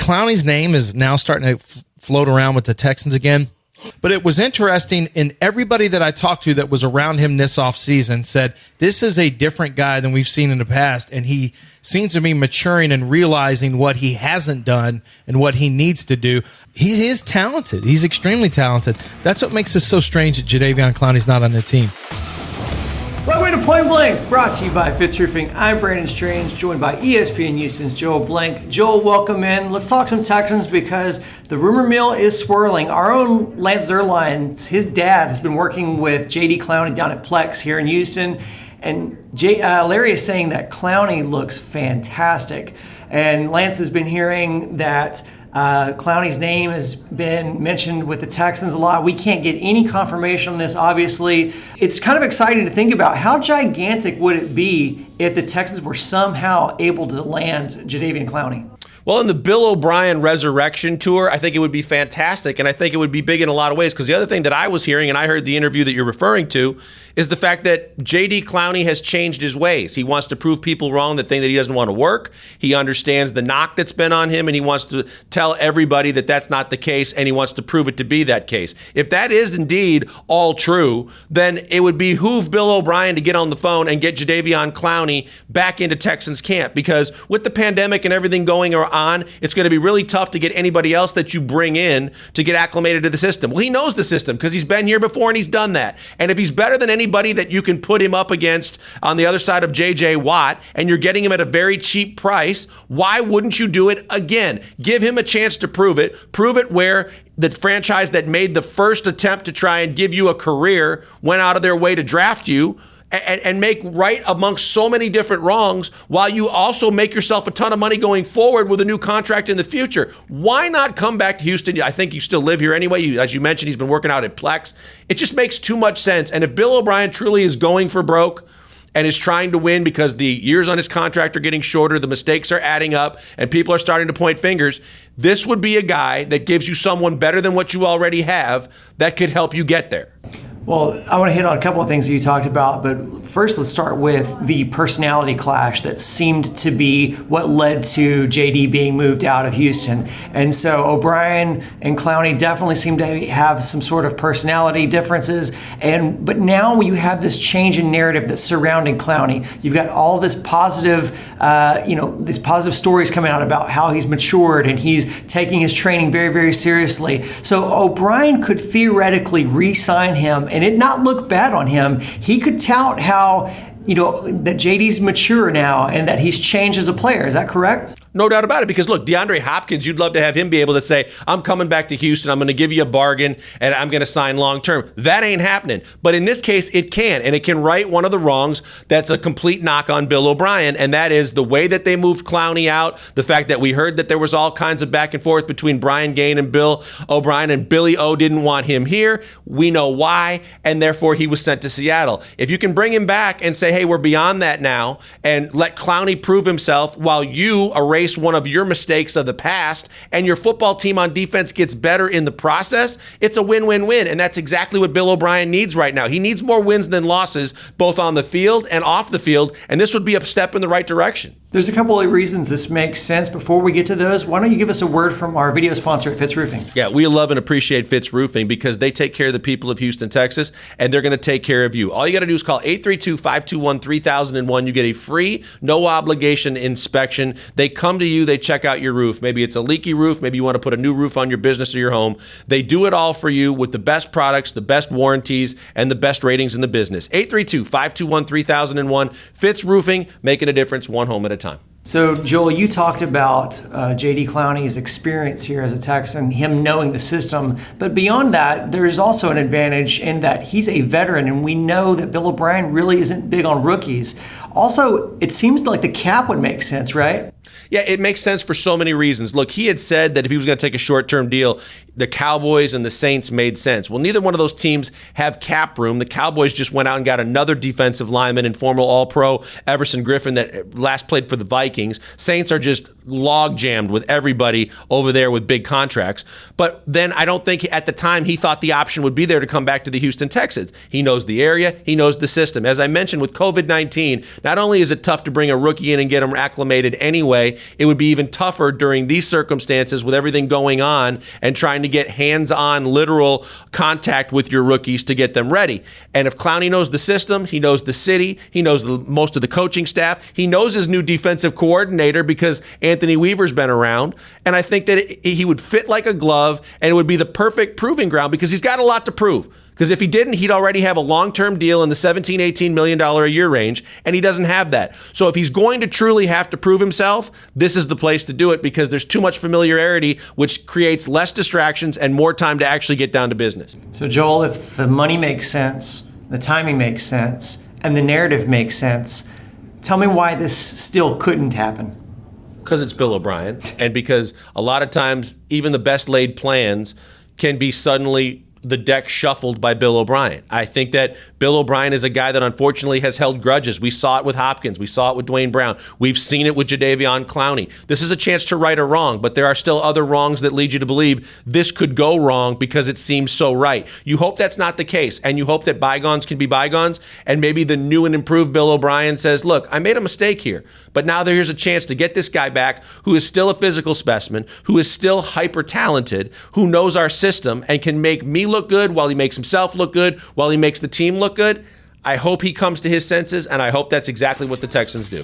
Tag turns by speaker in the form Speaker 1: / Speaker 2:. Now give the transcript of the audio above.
Speaker 1: Clowney's name is now starting to float around with the Texans again. But it was interesting, and everybody that I talked to that was around him this offseason said, this is a different guy than we've seen in the past, and he seems to be maturing and realizing what he hasn't done and what he needs to do. He is talented. He's extremely talented. That's what makes it so strange that Jadeveon Clowney's not on the team.
Speaker 2: Welcome to Point Blank, brought to you by Fitz Roofing. I'm Brandon Strange, joined by ESPN Houston's Joel Blank. Joel, welcome in. Let's talk some Texans because the rumor mill is swirling. Our own Lance Zierlein, his dad, has been working with JD Clowney down at Plex here in Houston. And Larry is saying that Clowney looks fantastic. And Lance has been hearing that Clowney's name has been mentioned with the Texans a lot. We can't get any confirmation on this, obviously. It's kind of exciting to think about how gigantic would it be if the Texans were somehow able to land Jadeveon Clowney?
Speaker 3: Well, in the Bill O'Brien resurrection tour, I think it would be fantastic, and I think it would be big in a lot of ways, because the other thing that I was hearing, and I heard the interview that you're referring to, is the fact that JD Clowney has changed his ways. He wants to prove people wrong that think that he doesn't want to work. He understands the knock that's been on him, and he wants to tell everybody that that's not the case, and he wants to prove it to be that case. If that is indeed all true, then it would behoove Bill O'Brien to get on the phone and get Jadeveon Clowney back into Texans camp, because with the pandemic and everything going on, it's going to be really tough to get anybody else that you bring in to get acclimated to the system. Well, he knows the system because he's been here before and he's done that. And if he's better than anybody that you can put him up against on the other side of J.J. Watt, and you're getting him at a very cheap price, why wouldn't you do it again? Give him a chance to prove it. Prove it where the franchise that made the first attempt to try and give you a career went out of their way to draft you, and make right amongst so many different wrongs, while you also make yourself a ton of money going forward with a new contract in the future. Why not come back to Houston? I think you still live here anyway. As you mentioned, he's been working out at Plex. It just makes too much sense. And if Bill O'Brien truly is going for broke and is trying to win because the years on his contract are getting shorter, the mistakes are adding up, and people are starting to point fingers, this would be a guy that gives you someone better than what you already have that could help you get there.
Speaker 2: Well, I want to hit on a couple of things that you talked about, but first let's start with the personality clash that seemed to be what led to JD being moved out of Houston. And so O'Brien and Clowney definitely seem to have some sort of personality differences. But now you have this change in narrative that's surrounding Clowney. You've got all this positive, these positive stories coming out about how he's matured and he's taking his training very, very seriously. So O'Brien could theoretically re-sign him and it not look bad on him. He could tout how, that JD's mature now and that he's changed as a player. Is that correct?
Speaker 3: No doubt about it, because look, DeAndre Hopkins, you'd love to have him be able to say, I'm coming back to Houston, I'm going to give you a bargain, and I'm going to sign long-term. That ain't happening. But in this case, it can, and it can right one of the wrongs that's a complete knock on Bill O'Brien, and that is the way that they moved Clowney out, the fact that we heard that there was all kinds of back and forth between Brian Gaine and Bill O'Brien, and Billy O didn't want him here. We know why, and therefore he was sent to Seattle. If you can bring him back and say, hey, we're beyond that now, and let Clowney prove himself while you erase one of your mistakes of the past, and your football team on defense gets better in the process, it's a win-win-win. And that's exactly what Bill O'Brien needs right now. He needs more wins than losses, both on the field and off the field, and this would be a step in the right direction.
Speaker 2: There's a couple of reasons this makes sense. Before we get to those, why don't you give us a word from our video sponsor at Fitz Roofing?
Speaker 3: Yeah, we love and appreciate Fitz Roofing because they take care of the people of Houston, Texas, and they're going to take care of you. All you got to do is call 832-521-3001. You get a free, no obligation inspection. They come to you, they check out your roof. Maybe it's a leaky roof. Maybe you want to put a new roof on your business or your home. They do it all for you with the best products, the best warranties, and the best ratings in the business. 832-521-3001. Fitz Roofing, making a difference one home at a time.
Speaker 2: So, Joel, you talked about JD Clowney's experience here as a Texan, him knowing the system. But beyond that, there's also an advantage in that he's a veteran, and we know that Bill O'Brien really isn't big on rookies. Also, it seems like the cap would make sense, right?
Speaker 3: Yeah, it makes sense for so many reasons. Look, he had said that if he was going to take a short-term deal, the Cowboys and the Saints made sense. Well, neither one of those teams have cap room. The Cowboys just went out and got another defensive lineman and former All-Pro Everson Griffin that last played for the Vikings. Saints are just log jammed with everybody over there with big contracts. But then I don't think at the time he thought the option would be there to come back to the Houston Texans. He knows the area. He knows the system. As I mentioned with COVID-19, not only is it tough to bring a rookie in and get him acclimated anyway, it would be even tougher during these circumstances with everything going on and trying to get hands-on literal contact with your rookies to get them ready. And if Clowney knows the system, he knows the city, he knows most of the coaching staff, he knows his new defensive coordinator because Anthony Weaver's been around, and I think that he would fit like a glove, and it would be the perfect proving ground because he's got a lot to prove. Because if he didn't, he'd already have a long-term deal in the $17, $18 million a year range, and he doesn't have that. So if he's going to truly have to prove himself, this is the place to do it because there's too much familiarity, which creates less distractions and more time to actually get down to business.
Speaker 2: So Joel, if the money makes sense, the timing makes sense, and the narrative makes sense, tell me why this still couldn't happen.
Speaker 3: Because it's Bill O'Brien, and because a lot of times even the best laid plans can be suddenly the deck shuffled by Bill O'Brien. I think that Bill O'Brien is a guy that unfortunately has held grudges. We saw it with Hopkins. We saw it with Dwayne Brown. We've seen it with Jadeveon Clowney. This is a chance to right a wrong, but there are still other wrongs that lead you to believe this could go wrong because it seems so right. You hope that's not the case, and you hope that bygones can be bygones, and maybe the new and improved Bill O'Brien says, look, I made a mistake here, but now there's a chance to get this guy back who is still a physical specimen, who is still hyper talented, who knows our system and can make me look good while he makes himself look good, while he makes the team look good. I hope he comes to his senses, and I hope that's exactly what the Texans do.